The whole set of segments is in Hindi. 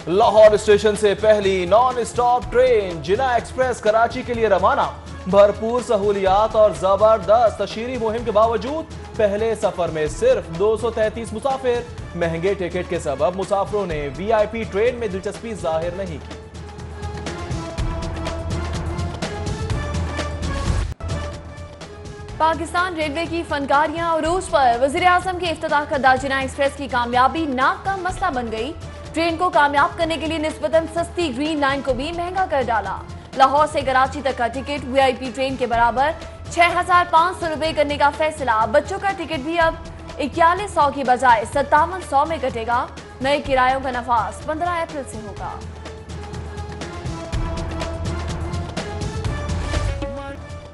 लाहौर स्टेशन से पहली नॉन स्टॉप ट्रेन जिना एक्सप्रेस कराची के लिए रवाना। भरपूर सहूलियात और जबरदस्त तशहीरी मुहिम के बावजूद पहले सफर में सिर्फ 233 मुसाफिर। महंगे टिकट के सबब मुसाफिरों ने वीआईपी ट्रेन में दिलचस्पी जाहिर नहीं की। पाकिस्तान रेलवे की फनकारियां अरूज पर। वजीर आजम की इफ्तिताह करदा जिना एक्सप्रेस की कामयाबी नाक का मसला बन गई। ट्रेन को कामयाब करने के लिए निस्बतन सस्ती ग्रीन लाइन को भी महंगा कर डाला। लाहौर से कराची तक का टिकट वीआईपी ट्रेन के बराबर 6,500 रुपए करने का फैसला। बच्चों का टिकट भी अब 4100 की बजाय 5700 में कटेगा। नए किरायों का नफाज 15 अप्रैल से होगा।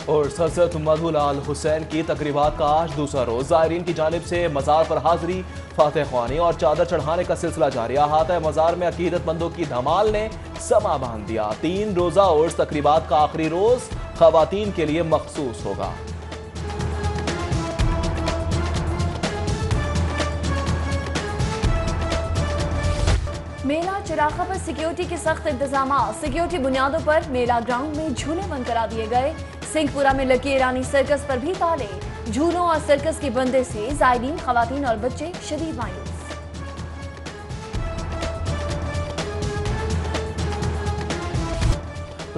और हज़रत मधुलाल हुसैन की तकरीबात का आज दूसरा रोज। ज़ायरीन की जानिब से मज़ार पर हाजिरी, फातह ख्वानी और चादर चढ़ाने का सिलसिला जारी। अहाता मज़ार में अकीदतमंदों की धमाल ने समा बांध दिया। 3 रोज़ा उर्स तकरीबात का आखिरी रोज ख़वातीन के लिए मखसूस होगा। मेला चिराखा पर सिक्योरिटी के सख्त इंतजाम। सिक्योरिटी बुनियादों पर मेला ग्राउंड में झूले बंद करा दिए गए। सिंहपुरा में लकी ईरानी सर्कस पर भी ताले। झूलों और सर्कस के बंदे से ज़ायरीन, खवातीन और बच्चे शदीद मायूस।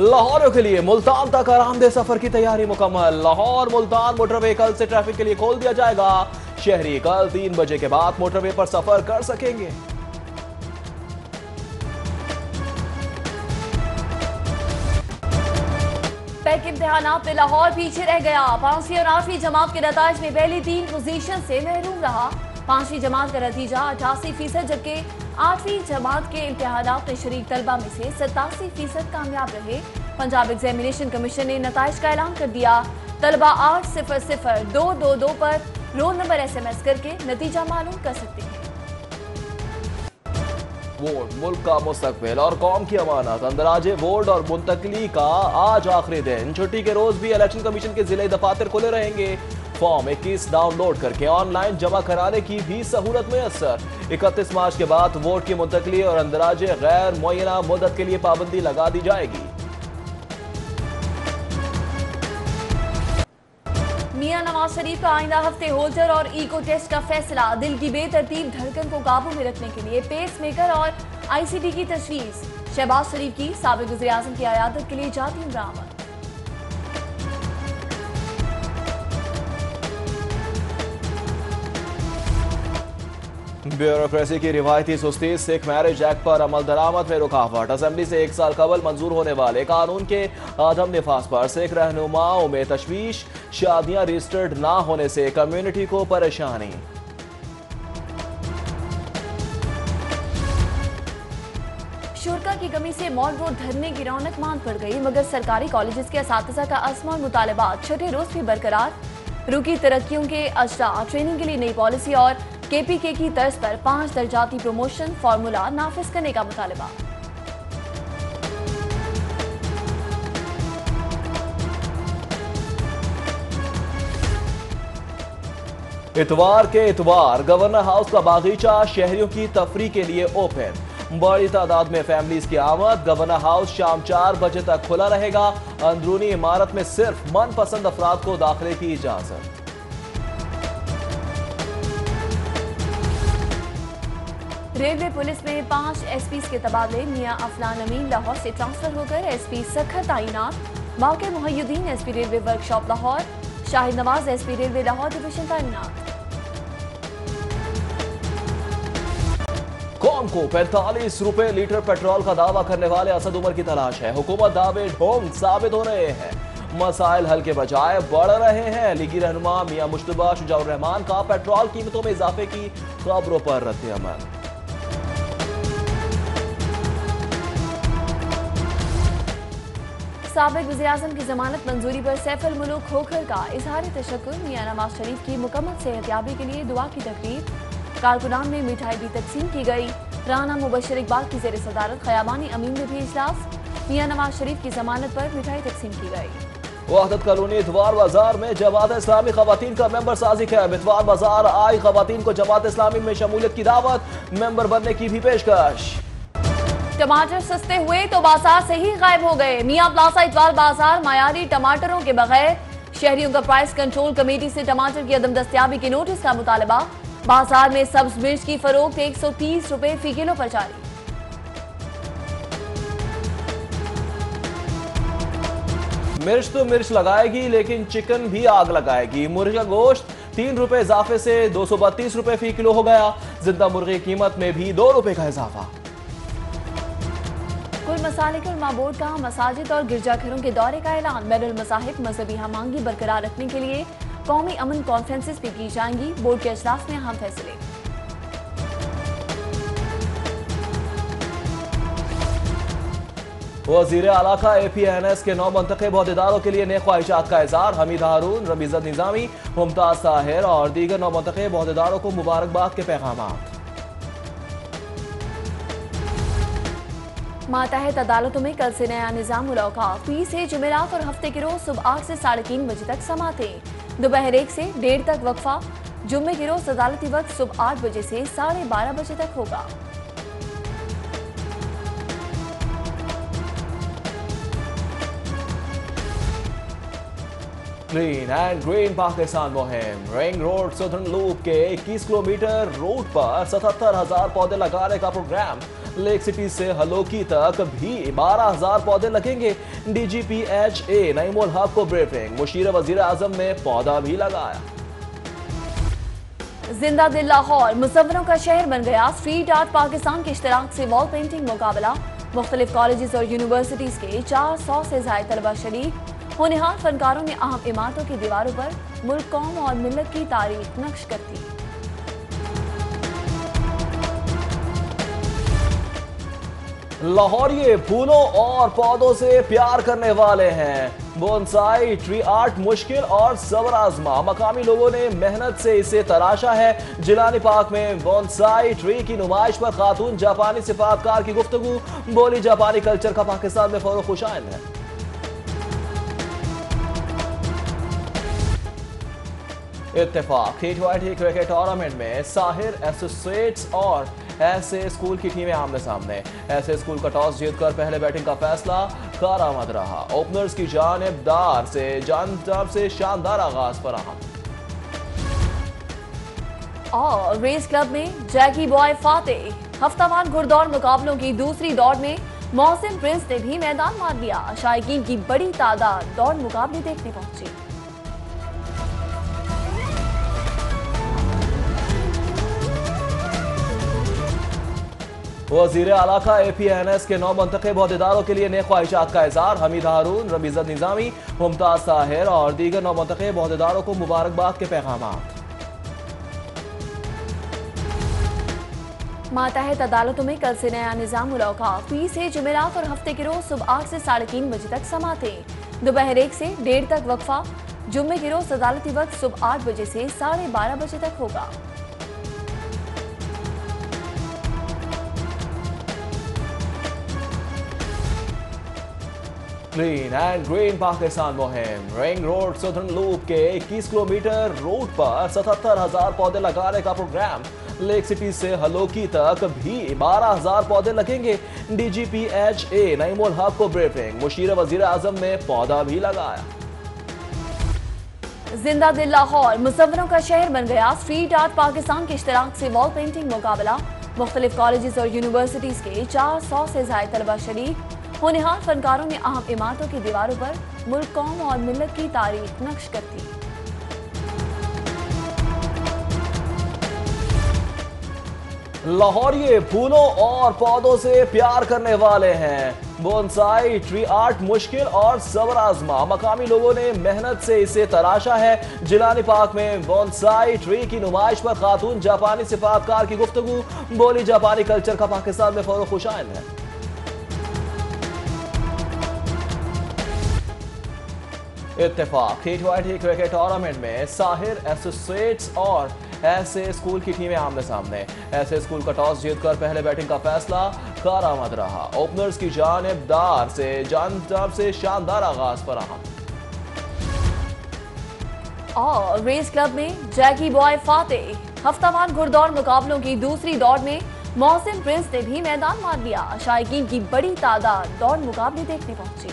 लाहौर के लिए मुल्तान तक आरामदेह सफर की तैयारी मुकम्मल। लाहौर मुल्तान मोटरवे कल से ट्रैफिक के लिए खोल दिया जाएगा। शहरी कल 3 बजे के बाद मोटरवे पर सफर कर सकेंगे। पैक इम्तिहानात में लाहौर पीछे रह गया। 5वीं और 8वीं जमात के नताज में पहली 3 पोजीशन से महरूम रहा। 5वीं जमात का नतीजा 88%, जबकि 8वीं जमात के इम्तिहानात में शरीक तलबा में से 87% कामयाब रहे। पंजाब एग्जामिनेशन कमीशन ने नताइज का ऐलान कर दिया। तलबा 800-222 पर रोल नंबर SMS करके नतीजा मालूम कर सकते हैं। वोट मुल्क का मुस्तकबिल और कौम की अमानत। अंदराजे वोट और मुंतकली का आज आखिरी दिन। छुट्टी के रोज भी इलेक्शन कमीशन के जिले दफातर खुले रहेंगे। फॉर्म 21 डाउनलोड करके ऑनलाइन जमा कराने की भी सहूलत मुयस्सर। 31 मार्च के बाद वोट की मुंतकली और अंदराजे गैर मुअय्यना मुद्दत के लिए पाबंदी लगा दी जाएगी। मियां नवाज शरीफ का आइंदा हफ्ते होल्डर और इको टेस्ट का फैसला। दिल की बेतरतीब धड़कन को काबू में रखने के लिए पेस मेकर और ICT की तजवीज। शहबाज शरीफ की साबिक वज़ीर आज़म की अयादत के लिए जाती बरामद। ब्यूरोक्रेसी की रिवायती सुस्ती। सिख मैरिज एक्ट पर अमल दरामद में रुकावट। असेंबली से 1 साल कबल मंजूर होने वाले कानून के आदम निफाज पर सिख रहनुमाओं में तशवीश। शादियां रजिस्टर्ड ना होने से कम्युनिटी को परेशानी। शुरा की कमी से मॉल रोड धरने की रौनक मांद पड़ गई, मगर सरकारी कॉलेजेस के असातिज़ा का अज़्म और मुतालबात छठे रोज भी बरकरार। रुकी तरक्कियों के अजरा। ट्रेनिंग के लिए नई पॉलिसी और KPK की तर्ज पर 5 दर्जाती प्रमोशन फार्मूला नाफिज करने का मुतालबा। इतवार के इतवार गवर्नर हाउस का बागीचा शहरियों की तफरी के लिए ओपन। बड़ी तादाद में फैमिलीज की आमद। गवर्नर हाउस शाम 4 बजे तक खुला रहेगा। अंदरूनी इमारत में सिर्फ मनपसंद अफराद को दाखिले की इजाजत। रेलवे पुलिस में 5 SPs के तबादले। मियां अफलान अमीन लाहौर से ट्रांसफर होकर SP सखर तैनात। मौके मुहय्यदीन SP railway workshop Lahore. Shahid Nawaz SP railway Lahore division तैनात। कौम को 45 रुपए लीटर पेट्रोल का दावा करने वाले असद उमर की तलाश है। हुकूमत दावे ढोंग साबित हो रहे हैं। मसाइल हल के बजाय बढ़ रहे हैं। लीगी रहनुमा मियां मुश्तबा शुजाउर रहमान का पेट्रोल कीमतों में इजाफे की खबरों पर रद्द-ए-अमल। साबिक वज़ीर आज़म की जमानत मंजूरी पर सैफ अल मुल्क खोखर का इजहार तशक्कुर। मियां नवाज शरीफ की मुकम्मल सेहतयाबी के लिए दुआ की तकरीब। कारकुनान में मिठाई भी तकसीम की गई। राना मुबशर इकबाल की ज़ेर सदारत ख़याबानी अमीन में भी इजलास। मियां नवाज शरीफ की जमानत पर मिठाई तकसीम की गई। वहदत कॉलोनी इतवार बाजार में जमात इस्लामी खवातीन का मेंबर साजी कैंप। इतवार बाजार आई खवातीन को जमात इस्लामी में शमूलियत की दावत। मेंबर बनने की भी पेशकश। टमाटर सस्ते हुए तो बाजार से ही गायब हो गए। मियां प्लाजा इतवाल बाजार मायारी टमाटरों के बगैर। शहरियों का प्राइस कंट्रोल कमेटी से टमाटर की अदम दस्तयाबी के नोटिस का मुतालबा। बाजार में सब्ज मिर्च की फरोख्त 130 रुपए फी किलो पर जारी। मिर्च तो मिर्च लगाएगी लेकिन चिकन भी आग लगाएगी। मुर्गी का गोश्त 3 रुपए इजाफे से 232 रुपए फी किलो हो गया। जिंदा मुर्गी की कीमत में भी 2 रुपए का इजाफा। कुल मसालिक उलमा बोर्ड का मसाजिद और गिरजाघरों के दौरे का ऐलान। बैनुल मज़ाहिब मजहबी हमांगी बरकरार रखने के लिए कौमी अमन कॉन्फ्रेंसेस भी की जाएंगी। बोर्ड के अजलास में अहम फैसले। वज़ीर आला का APNS के 9 मुंतखब अहदेदारों के लिए नए ख्वाहिशात का इज़हार। हमीद हारून, रमीज़त निज़ामी, मुमताज ताहिर और दीगर 9 मुंतखब अहदेदारों को मुबारकबाद के पैगाम। मातहत अदालतों में कल से नया निज़ाम मुलाकात। फीस है जुमेरात और हफ्ते के रोज सुबह 8 से 3:30 बजे तक समातें। दोपहर 1 से 1:30 तक वक्फा। जुम्मे के रोज अदालती वक्त सुबह 8 बजे से 12:30 बजे तक होगा। क्लीन एंड ग्रीन पाकिस्तान मुहिम। रिंग रोड सदर्न लूप के 21 किलोमीटर रूट पर 77,000 पौधे लगाने का प्रोग्राम। लेक सिटी से हलोकी तक भी 12,000 पौधे लगेंगे। DGP HA नईमुल हक को ब्रीफिंग। मुशीर वजीर आजम ने पौधा भी लगाया। जिंदा दिल लाहौर मुसव्वरों का शहर बन गया। स्ट्रीट आर्ट पाकिस्तान के इश्तराक से वॉल पेंटिंग मुकाबला। मुख्तलिफ कॉलेजेस और यूनिवर्सिटीज के 400 से ज्यादा तलबा शरीक। होनहार फनकारों ने अहम इमारतों की दीवारों पर मुल्क, कौम और मिल्लत की तारीख नक्श कर दी। लाहौरिये फूलों और पौधों से प्यार करने वाले हैं। बोनसाई ट्री आर्ट मुश्किल और सब्र आजमा। मकामी लोगों ने मेहनत से इसे तराशा है। जिलानी पार्क में बोनसाई ट्री की नुमाइश पर खातून जापानी सिफातकार की गुफ्तगू। बोली जापानी कल्चर का पाकिस्तान में फरोग खुशाइंद है। इत्तेफाक T20 क्रिकेट टूर्नामेंट में साहिर एसोसिएट्स और ऐसे स्कूल की टीमें आमने सामने। ऐसे स्कूल का टॉस जीतकर पहले बैटिंग का फैसला कारआमद रहा। ओपनर्स की जानब से शानदार आगाज पर अहम। और रेस क्लब में जैकी बॉय फातेह। हफ्तावार घुड़दौड़ मुकाबलों की दूसरी दौड़ में मौसिम प्रिंस ने भी मैदान मार लिया। शायकीन की बड़ी तादाद दौड़ मुकाबले देखने पहुंची। वज़ीर आला का APNS के 9 मुंतखब अहदेदारों के लिए नए ख्वाहिशात का इज़हार। हमीद हारून, रमीज़त निज़ामी, मुमताज ताहिर और दीगर 9 मुंतखब अहदेदारों को मुबारकबाद के पैगाम। मातहत अदालतों में कल से नया निज़ाम मुलाकात। फीस है जुमेरात और हफ्ते के रोज सुबह 8 से 3:30 बजे तक समातें। दोपहर 1 से 1:30 तक वक्फा। जुम्मे के रोज अदालती वक्त सुबह 8 बजे से 12:30 बजे तक होगा। क्लीन एंड ग्रीन पाकिस्तान मुहिम। रिंग रोड सदर्न लूप के 21 किलोमीटर रूट पर 77,000 पौधे लगाने का प्रोग्राम। लेक सिटी से हलोकी तक भी 12,000 पौधे लगेंगे। DGP HA नईमुल हक को ब्रीफिंग। मुशीर वजीर आजम ने पौधा भी लगाया। जिंदा दिल लाहौर मुसव्वरों का शहर बन गया। स्ट्रीट आर्ट पाकिस्तान के इश्तराक से वॉल पेंटिंग मुकाबला। मुख्तलिफ कॉलेजेस और यूनिवर्सिटीज के 400 से ज्यादा तलबा शरीक। होनहार फनकारों ने अहम इमारतों की दीवारों पर मुल्क, कौम और मिल्लत की तारीख नक्श कर दी। लाहौरिये फूलों और पौधों से प्यार करने वाले हैं। बोनसाई ट्री आर्ट मुश्किल और सब्र आजमा। मकामी लोगों ने मेहनत से इसे तराशा है। जिलानी पार्क में बोनसाई ट्री की नुमाइश पर खातून जापानी सिफातकार की गुफ्तगू। बोली जापानी कल्चर का पाकिस्तान में फरोग खुशाइंद है। इत्तेफाक T20 क्रिकेट टूर्नामेंट में साहिर एसोसिएट्स और ऐसे स्कूल की टीमें आमने सामने। ऐसे स्कूल का टॉस जीतकर पहले बैटिंग का फैसला कारआमद रहा। ओपनर्स की जानब से शानदार आगाज पर अहम। और रेस क्लब में जैकी बॉय फातेह। हफ्तावार घुड़दौड़ मुकाबलों की दूसरी दौड़ में मोहसिन प्रिंस ने भी मैदान मार लिया। शायकीन की बड़ी तादाद दौड़ मुकाबले देखने पहुंची।